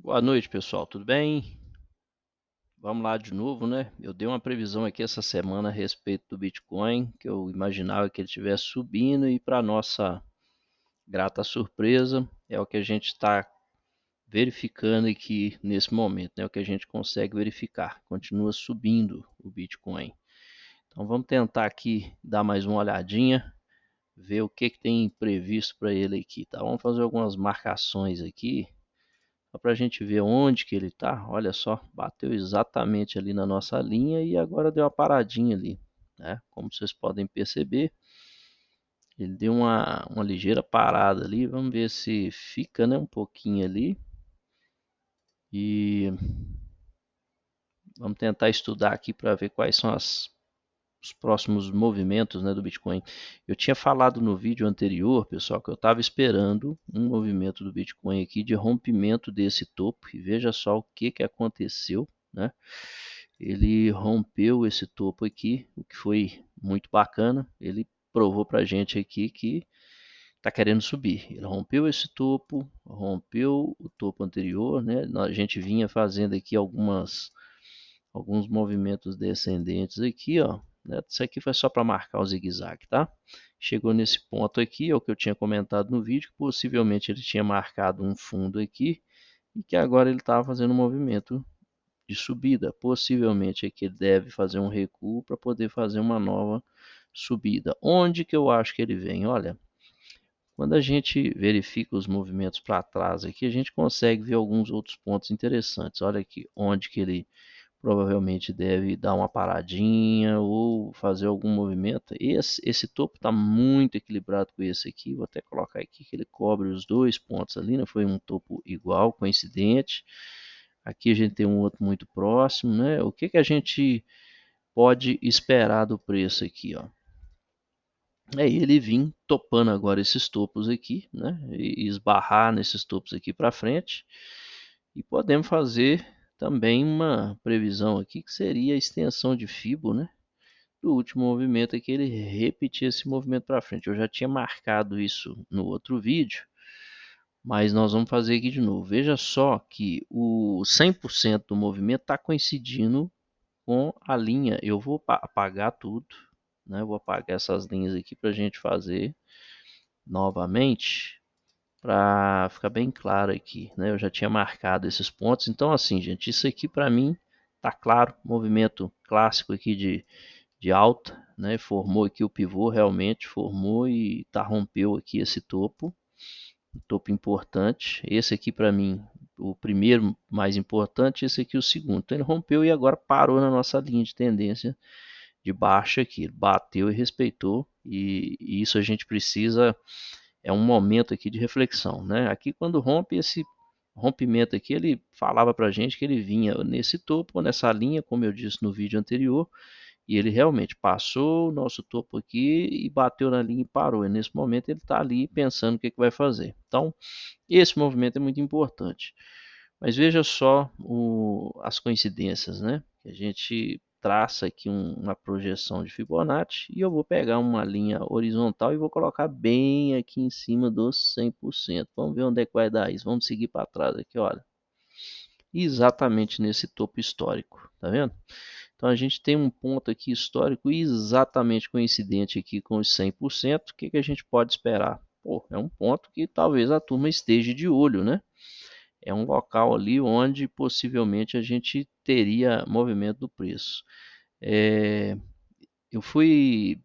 Boa noite, pessoal. Tudo bem? Vamos lá de novo, né? Eu dei uma previsão aqui essa semana a respeito do Bitcoin, que eu imaginava que ele estivesse subindo e para nossa grata surpresa, é o que a gente está verificando aqui nesse momento, né? O que a gente consegue verificar. Continua subindo o Bitcoin. Então vamos tentar aqui dar mais uma olhadinha, ver o que tem previsto para ele aqui, tá? Vamos fazer algumas marcações aqui só para a gente ver onde que ele está. Olha só, bateu exatamente ali na nossa linha e agora deu uma paradinha ali, né? Como vocês podem perceber, ele deu uma ligeira parada ali. Vamos ver se fica, né, um pouquinho ali. E vamos tentar estudar aqui para ver quais são os próximos movimentos, né, do Bitcoin. Eu tinha falado no vídeo anterior, pessoal, que eu estava esperando um movimento do Bitcoin aqui de rompimento desse topo. E veja só o que aconteceu, né? Ele rompeu esse topo aqui, o que foi muito bacana. Ele provou para a gente aqui que está querendo subir. Ele rompeu esse topo, rompeu o topo anterior, né? A gente vinha fazendo aqui alguns movimentos descendentes aqui, ó. Né? Isso aqui foi só para marcar o zigue-zague, tá? Chegou nesse ponto aqui, é o que eu tinha comentado no vídeo, que possivelmente ele tinha marcado um fundo aqui e que agora ele estava fazendo um movimento de subida. Possivelmente aqui ele deve fazer um recuo para poder fazer uma nova subida. Onde que eu acho que ele vem? Olha, quando a gente verifica os movimentos para trás aqui, a gente consegue ver alguns outros pontos interessantes. Olha aqui onde que ele provavelmente deve dar uma paradinha ou fazer algum movimento. Esse topo está muito equilibrado com esse aqui. Vou até colocar aqui que ele cobre os dois pontos ali, né? Foi um topo igual, coincidente. Aqui a gente tem um outro muito próximo, né? O que a gente pode esperar do preço aqui, ó? É ele vir topando agora esses topos aqui, né? E esbarrar nesses topos aqui para frente. E podemos fazer também uma previsão aqui que seria a extensão de Fibo, né? Do último movimento aqui, ele repetir esse movimento para frente. Eu já tinha marcado isso no outro vídeo, mas nós vamos fazer aqui de novo. Veja só que o 100% do movimento está coincidindo com a linha. Eu vou apagar tudo, né? Vou apagar essas linhas aqui para a gente fazer novamente, para ficar bem claro aqui, né? Eu já tinha marcado esses pontos. Então, assim, gente, isso aqui para mim tá claro. Movimento clássico aqui de alta, né? Formou aqui o pivô, realmente formou e tá, rompeu aqui esse topo. Um topo importante. Esse aqui para mim, o primeiro mais importante, esse aqui o segundo. Então ele rompeu e agora parou na nossa linha de tendência de baixa aqui. Ele bateu e respeitou. E isso a gente precisa, é um momento aqui de reflexão, né? Aqui quando rompe esse rompimento aqui, ele falava para a gente que ele vinha nesse topo, nessa linha, como eu disse no vídeo anterior, e ele realmente passou o nosso topo aqui e bateu na linha e parou. E nesse momento ele está ali pensando o que vai fazer. Então, esse movimento é muito importante. Mas veja só as coincidências, né? Que a gente traça aqui uma projeção de Fibonacci e eu vou pegar uma linha horizontal e vou colocar bem aqui em cima dos 100%. Vamos ver onde é que vai dar isso. Vamos seguir para trás aqui, olha. Exatamente nesse topo histórico, tá vendo? Então a gente tem um ponto aqui histórico exatamente coincidente aqui com os 100%. O que a gente pode esperar? Pô, é um ponto que talvez a turma esteja de olho, né? É um local ali onde possivelmente a gente teria movimento do preço. É, eu fui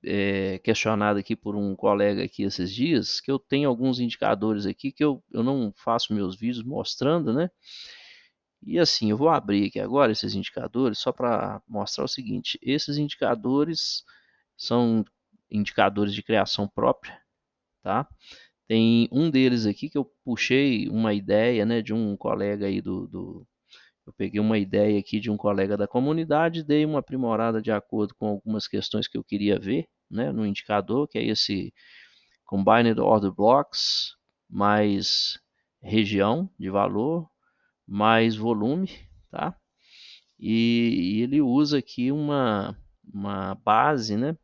questionado aqui por um colega aqui esses dias que eu tenho alguns indicadores aqui que eu não faço meus vídeos mostrando, né? E assim, eu vou abrir aqui agora esses indicadores só para mostrar o seguinte: esses indicadores são indicadores de criação própria, tá? Tem um deles aqui que eu puxei uma ideia, né, de um colega aí eu peguei uma ideia aqui de um colega da comunidade, dei uma aprimorada de acordo com algumas questões que eu queria ver, né, no indicador, que é esse Combined Order Blocks, mais região de valor, mais volume, tá? E ele usa aqui uma base, né,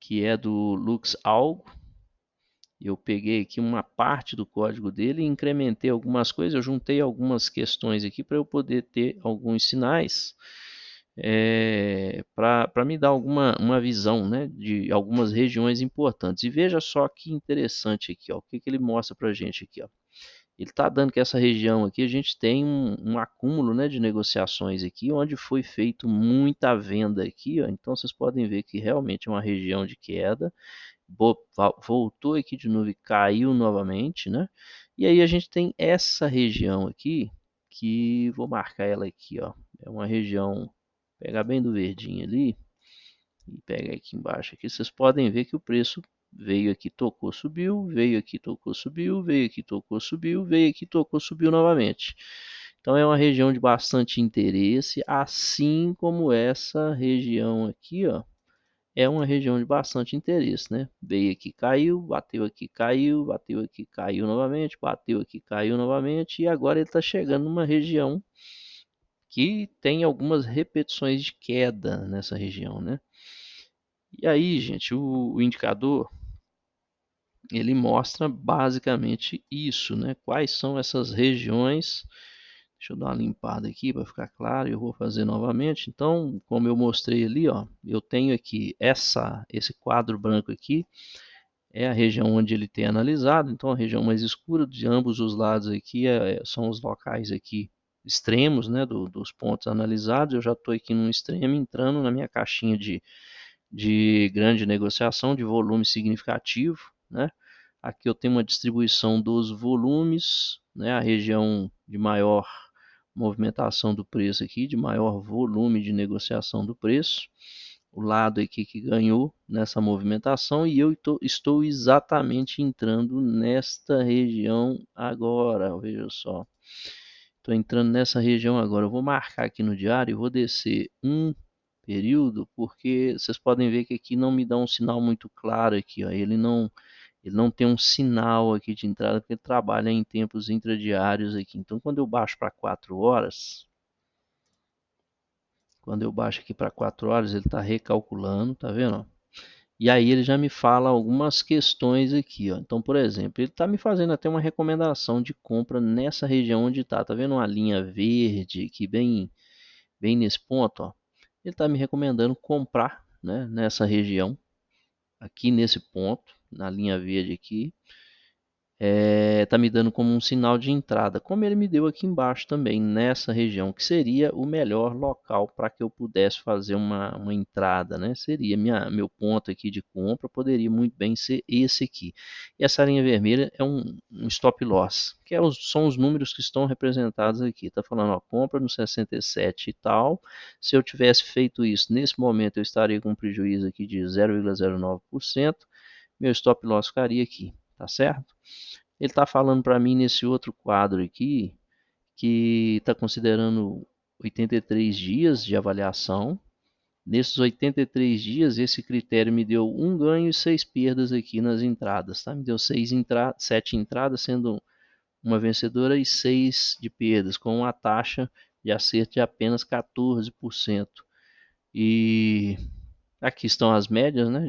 que é do Lux Algo, Eu peguei aqui uma parte do código dele e incrementei algumas coisas, eu juntei algumas questões aqui para eu poder ter alguns sinais para me dar uma visão, né, de algumas regiões importantes. E veja só que interessante aqui, ó, o que ele mostra para a gente aqui. Ó. Ele está dando que essa região aqui a gente tem um acúmulo, né, de negociações aqui, onde foi feito muita venda aqui. Ó. Então vocês podem ver que realmente é uma região de queda, voltou aqui de novo e caiu novamente, né? E aí a gente tem essa região aqui, que vou marcar ela aqui, ó. É uma região, pegar bem do verdinho ali, e pega aqui embaixo aqui, vocês podem ver que o preço veio aqui, tocou, subiu, veio aqui, tocou, subiu, veio aqui, tocou, subiu, veio aqui, tocou, subiu novamente. Então é uma região de bastante interesse, assim como essa região aqui, ó, é uma região de bastante interesse, né? Veio aqui, caiu, bateu aqui, caiu, bateu aqui, caiu novamente, bateu aqui, caiu novamente, e agora ele está chegando numa região que tem algumas repetições de queda nessa região, né? E aí, gente, o indicador ele mostra basicamente isso, né? Quais são essas regiões? Deixa eu dar uma limpada aqui para ficar claro. Eu vou fazer novamente. Então, como eu mostrei ali, ó, eu tenho aqui esse quadro branco aqui é a região onde ele tem analisado. Então, a região mais escura de ambos os lados aqui são os locais aqui extremos, né, dos pontos analisados. Eu já estou aqui num extremo entrando na minha caixinha de grande negociação, de volume significativo, né? Aqui eu tenho uma distribuição dos volumes, né? A região de maior movimentação do preço aqui, de maior volume de negociação do preço, o lado aqui que ganhou nessa movimentação e eu estou exatamente entrando nesta região agora, veja só. Estou entrando nessa região agora, eu vou marcar aqui no diário e vou descer um período, porque vocês podem ver que aqui não me dá um sinal muito claro aqui, ó. Ele não tem um sinal aqui de entrada, porque ele trabalha em tempos intradiários aqui. Então, quando eu baixo para 4 horas, quando eu baixo aqui para 4 horas, ele está recalculando, tá vendo? E aí ele já me fala algumas questões aqui, ó. Então, por exemplo, ele está me fazendo até uma recomendação de compra nessa região onde está. Tá vendo uma linha verde aqui bem nesse ponto, ó? Ele está me recomendando comprar, né, nessa região, aqui nesse ponto, na linha verde aqui, está me dando como um sinal de entrada, como ele me deu aqui embaixo também, nessa região, que seria o melhor local para que eu pudesse fazer uma entrada, né? Seria meu ponto aqui de compra, poderia muito bem ser esse aqui. E essa linha vermelha é um stop loss, que são os números que estão representados aqui. Está falando, ó, compra no 67 e tal. Se eu tivesse feito isso nesse momento, eu estaria com um prejuízo aqui de 0,09%. Meu stop loss ficaria aqui, tá certo? Ele está falando para mim nesse outro quadro aqui que está considerando 83 dias de avaliação. Nesses 83 dias, esse critério me deu um ganho e 6 perdas aqui nas entradas. Tá? Me deu 7 entradas, sendo uma vencedora e 6 de perdas, com uma taxa de acerto de apenas 14%. E aqui estão as médias, né,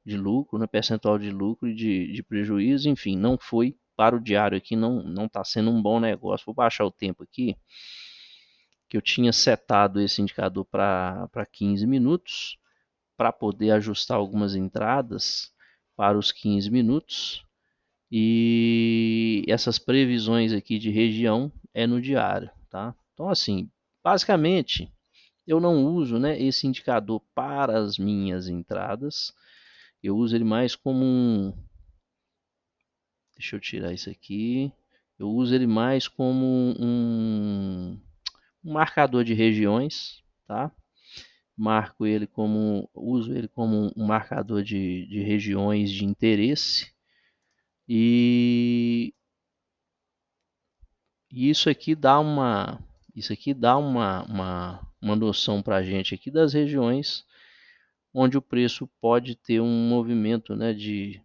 de lucro, né, percentual de lucro e de prejuízo, enfim, não foi para o diário aqui, não está sendo um bom negócio. Vou baixar o tempo aqui, que eu tinha setado esse indicador para 15 minutos, para poder ajustar algumas entradas para os 15 minutos. E essas previsões aqui de região é no diário, tá? Então, assim, basicamente, eu não uso, né, esse indicador para as minhas entradas. Eu uso ele mais como deixa eu tirar isso aqui. Eu uso ele mais como um marcador de regiões, tá? Uso ele como um marcador de regiões de interesse. E, e isso aqui dá uma noção para a gente aqui das regiões onde o preço pode ter um movimento, né, de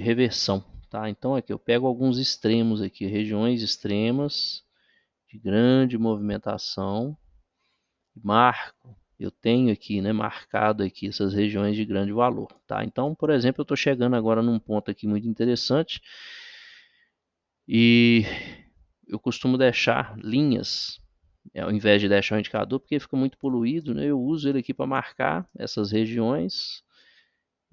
reversão, tá? Então aqui eu pego alguns extremos aqui, regiões extremas de grande movimentação, marco eu tenho aqui, né, marcado aqui essas regiões de grande valor, tá? Então, por exemplo, eu estou chegando agora num ponto aqui muito interessante e eu costumo deixar linhas, ao invés de deixar o indicador, porque fica muito poluído, né? Eu uso ele aqui para marcar essas regiões,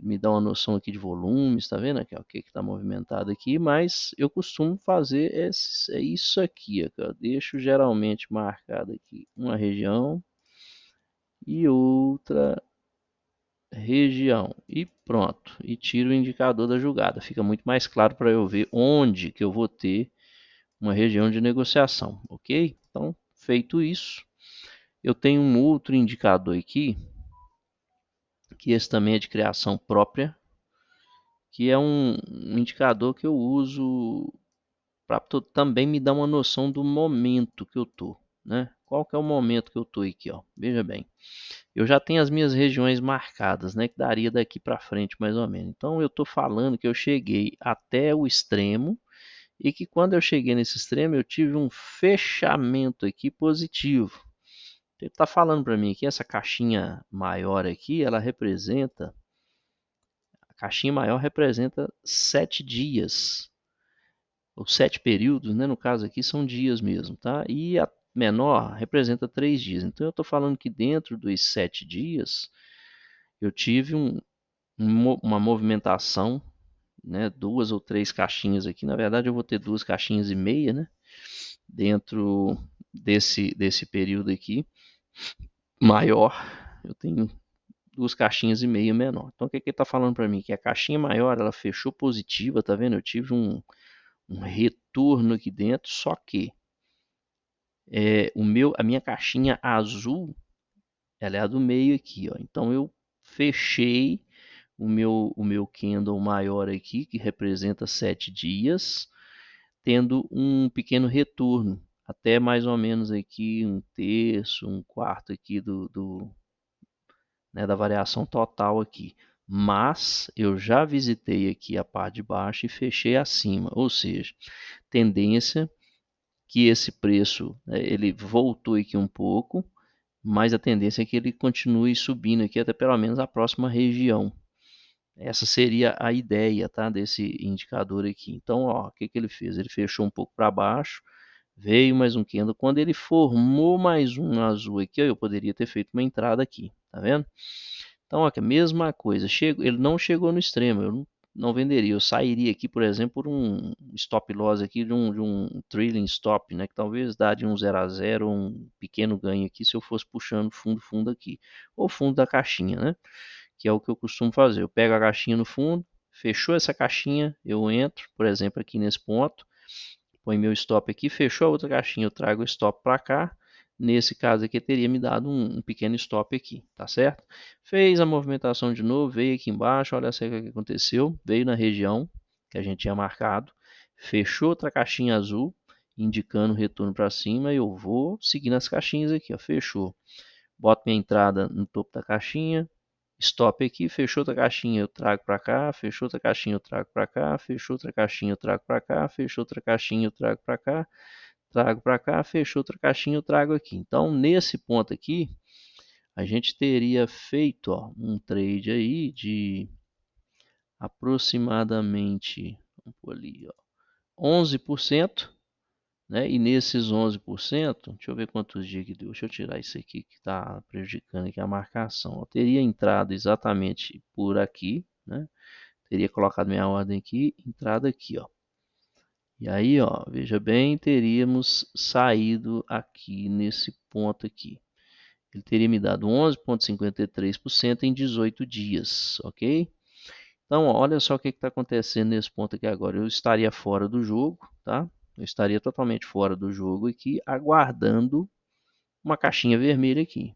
me dá uma noção aqui de volumes, tá vendo aqui, ó, o que está movimentado aqui, mas eu costumo fazer é isso aqui, ó, eu deixo geralmente marcado aqui uma região e outra região e pronto, e tiro o indicador da jogada, fica muito mais claro para eu ver onde que eu vou ter uma região de negociação, ok? Então, feito isso, eu tenho um outro indicador aqui, que esse também é de criação própria, que é um indicador que eu uso para também me dar uma noção do momento que eu tô, né? Qual que é o momento que eu tô aqui, ó? Veja bem, eu já tenho as minhas regiões marcadas, né? Que daria daqui para frente mais ou menos. Então eu estou falando que eu cheguei até o extremo e que quando eu cheguei nesse extremo eu tive um fechamento aqui positivo. Ele está falando para mim que essa caixinha maior aqui, ela representa, a caixinha maior representa 7 dias, ou 7 períodos, né? No caso aqui são dias mesmo, tá? E a menor representa 3 dias. Então eu estou falando que dentro dos 7 dias eu tive uma movimentação, né? 2 ou 3 caixinhas aqui. Na verdade eu vou ter 2,5 caixinhas, né? Dentro desse período aqui maior, eu tenho 2,5 caixinhas menor. Então o que que ele está falando para mim? Que a caixinha maior ela fechou positiva, tá vendo? Eu tive um retorno aqui dentro, só que a minha caixinha azul, ela é a do meio aqui, ó. Então eu fechei o meu candle maior aqui, que representa 7 dias, tendo um pequeno retorno, até mais ou menos aqui um terço, um quarto aqui né, da variação total aqui. Mas eu já visitei aqui a parte de baixo e fechei acima, ou seja, tendência que esse preço, né, ele voltou aqui um pouco, mas a tendência é que ele continue subindo aqui até pelo menos a próxima região. Essa seria a ideia, tá, desse indicador aqui. Então, ó, o que que ele fez? Ele fechou um pouco para baixo, veio mais um candle. Quando ele formou mais um azul aqui, ó, eu poderia ter feito uma entrada aqui, tá vendo? Então, aqui, a mesma coisa. Ele não chegou no extremo, eu não venderia. Eu sairia aqui, por exemplo, por um stop loss aqui de um trailing stop, né? Que talvez daria um 0 a 0, um pequeno ganho aqui se eu fosse puxando fundo aqui. Ou fundo da caixinha, né? Que é o que eu costumo fazer. Eu pego a caixinha no fundo, fechou essa caixinha, eu entro, por exemplo, aqui nesse ponto, põe meu stop aqui, fechou a outra caixinha, eu trago o stop para cá. Nesse caso aqui, teria me dado um pequeno stop aqui, tá certo? Fez a movimentação de novo, veio aqui embaixo, olha só o que aconteceu. Veio na região que a gente tinha marcado, fechou outra caixinha azul, indicando o retorno para cima. E eu vou seguindo as caixinhas aqui, ó, fechou. Boto minha entrada no topo da caixinha, stop aqui, fechou outra caixinha, eu trago para cá, fechou outra caixinha, eu trago para cá, fechou outra caixinha, eu trago para cá, fechou outra caixinha, eu trago para cá, trago para cá, fechou outra caixinha, eu trago aqui. Então, nesse ponto aqui, a gente teria feito, ó, um trade aí de aproximadamente, vamos pôr ali, ó, 11%, né? E nesses 11%, deixa eu ver quantos dias que deu. Deixa eu tirar isso aqui que está prejudicando aqui a marcação. Eu teria entrado exatamente por aqui, né? Teria colocado minha ordem aqui, entrada aqui, ó. E aí, ó, veja bem, teríamos saído aqui nesse ponto aqui. Ele teria me dado 11,53% em 18 dias, ok? Então, ó, olha só o que está acontecendo nesse ponto aqui agora. Eu estaria fora do jogo, tá? Eu estaria totalmente fora do jogo aqui, aguardando uma caixinha vermelha aqui.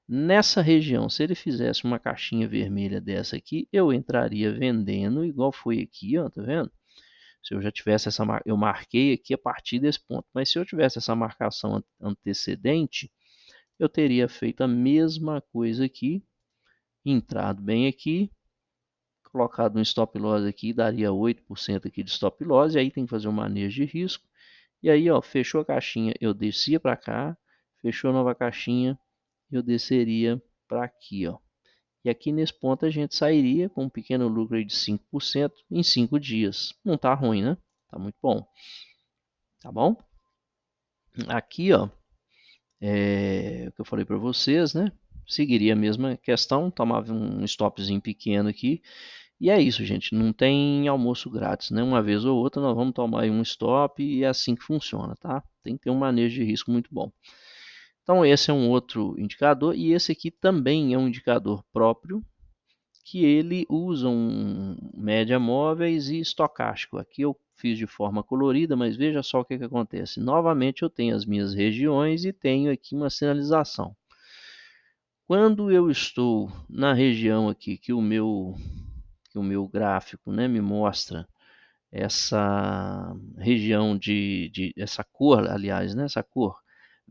Nessa região, se ele fizesse uma caixinha vermelha dessa aqui, eu entraria vendendo, igual foi aqui, ó, tá vendo? Se eu já tivesse eu marquei aqui a partir desse ponto, mas se eu tivesse essa marcação antecedente, eu teria feito a mesma coisa aqui, entrado bem aqui, colocado um stop loss aqui, daria 8% aqui de stop loss, e aí tem que fazer um manejo de risco. E aí, ó, fechou a caixinha, eu descia para cá, fechou a nova caixinha, eu desceria para aqui, ó. E aqui nesse ponto a gente sairia com um pequeno lucro aí de 5% em 5 dias. Não tá ruim, né? Tá muito bom. Tá bom? Aqui, ó, o que eu falei para vocês, né? Seguiria a mesma questão, tomava um stopzinho pequeno aqui. E é isso, gente. Não tem almoço grátis, né? Uma vez ou outra nós vamos tomar aí um stop e é assim que funciona, tá? Tem que ter um manejo de risco muito bom. Então esse é um outro indicador e esse aqui também é um indicador próprio que ele usa um média móveis e estocástico. Aqui eu fiz de forma colorida, mas veja só o que acontece. Novamente eu tenho as minhas regiões e tenho aqui uma sinalização. Quando eu estou na região aqui que o meu gráfico, né, me mostra essa região essa cor, aliás, né, essa cor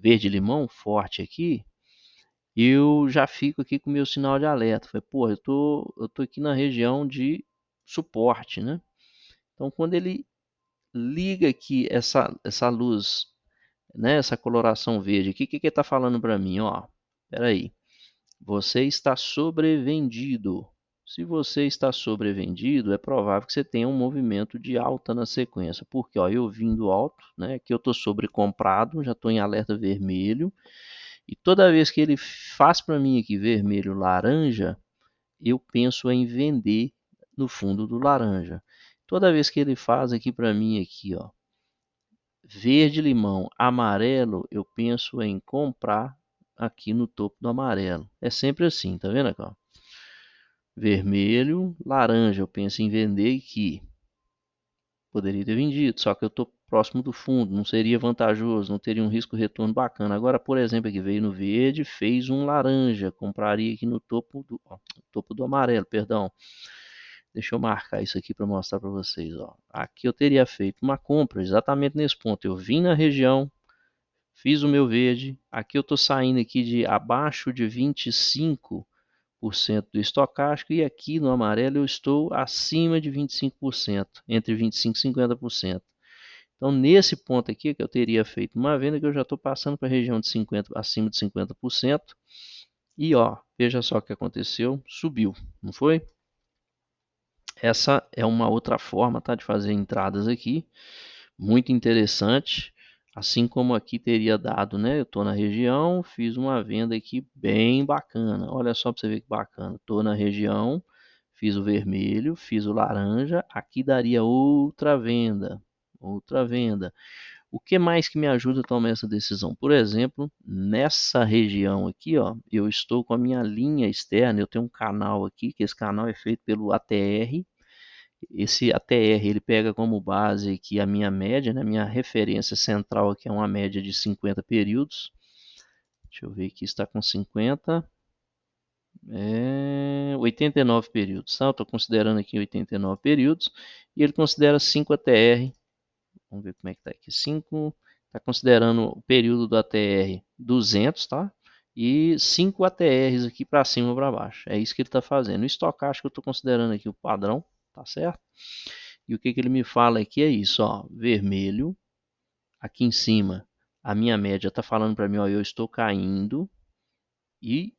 verde-limão forte aqui, eu já fico aqui com o meu sinal de alerta. Falei, pô, eu tô aqui na região de suporte, né? Então, quando ele liga aqui essa luz, né, essa coloração verde aqui, o que que ele está falando para mim? Ó, peraí, você está sobrevendido. Se você está sobrevendido, é provável que você tenha um movimento de alta na sequência. Porque ó, eu vindo alto, né, aqui eu estou sobrecomprado, já estou em alerta vermelho. E toda vez que ele faz para mim aqui vermelho laranja, eu penso em vender no fundo do laranja. Toda vez que ele faz aqui para mim aqui, ó, verde limão, amarelo, eu penso em comprar aqui no topo do amarelo. É sempre assim, tá vendo aqui, ó? Vermelho, laranja, eu penso em vender aqui. Poderia ter vendido, só que eu estou próximo do fundo, não seria vantajoso, não teria um risco retorno bacana. Agora, por exemplo, aqui veio no verde, fez um laranja, compraria aqui no topo do amarelo, perdão. Deixa eu marcar isso aqui para mostrar para vocês. Ó. Aqui eu teria feito uma compra exatamente nesse ponto. Eu vim na região, fiz o meu verde. Aqui eu estou saindo aqui de abaixo de 25% do estocástico e aqui no amarelo eu estou acima de 25%, entre 25% e 50%. Então, nesse ponto aqui que eu teria feito uma venda que eu já estou passando para a região de 50, acima de 50%. E ó, veja só o que aconteceu, subiu, não foi? Essa é uma outra forma, tá, de fazer entradas aqui, muito interessante. Assim como aqui teria dado, né? Eu estou na região, fiz uma venda aqui bem bacana. Olha só para você ver que bacana. Estou na região, fiz o vermelho, fiz o laranja. Aqui daria outra venda, outra venda. O que mais que me ajuda a tomar essa decisão? Por exemplo, nessa região aqui, ó, eu estou com a minha linha externa. Eu tenho um canal aqui, que esse canal é feito pelo ATR. Esse ATR ele pega como base aqui a minha média, né, minha referência central aqui é uma média de 50 períodos. Deixa eu ver aqui, está com 89 períodos. Tá? Eu estou considerando aqui 89 períodos e ele considera 5 ATR. Vamos ver como é que está aqui. 5 está considerando o período do ATR 200, tá? E 5 ATRs aqui para cima ou para baixo. É isso que ele está fazendo. O estocástico eu estou considerando aqui o padrão, tá certo? E o que, que ele me fala aqui é isso, ó, vermelho, aqui em cima, a minha média está falando para mim, ó, eu estou caindo, e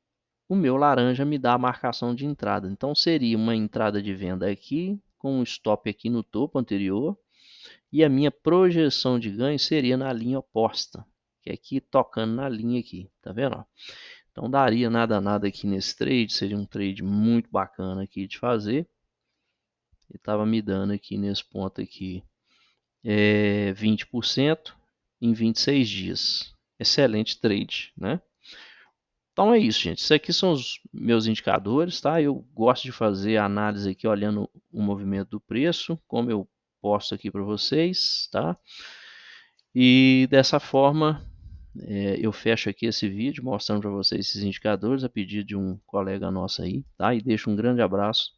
o meu laranja me dá a marcação de entrada. Então seria uma entrada de venda aqui, com um stop aqui no topo anterior, e a minha projeção de ganho seria na linha oposta, que é aqui tocando na linha aqui, tá vendo? Então daria nada a nada aqui nesse trade, seria um trade muito bacana aqui de fazer. Ele estava me dando aqui nesse ponto aqui 20% em 26 dias. Excelente trade, né? Então é isso, gente. Isso aqui são os meus indicadores, tá? Eu gosto de fazer a análise aqui olhando o movimento do preço, como eu posto aqui para vocês, tá? E dessa forma eu fecho aqui esse vídeo mostrando para vocês esses indicadores a pedido de um colega nosso aí, tá? E deixo um grande abraço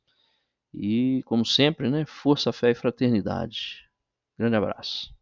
e, como sempre, né? Força, fé e fraternidade. Grande abraço.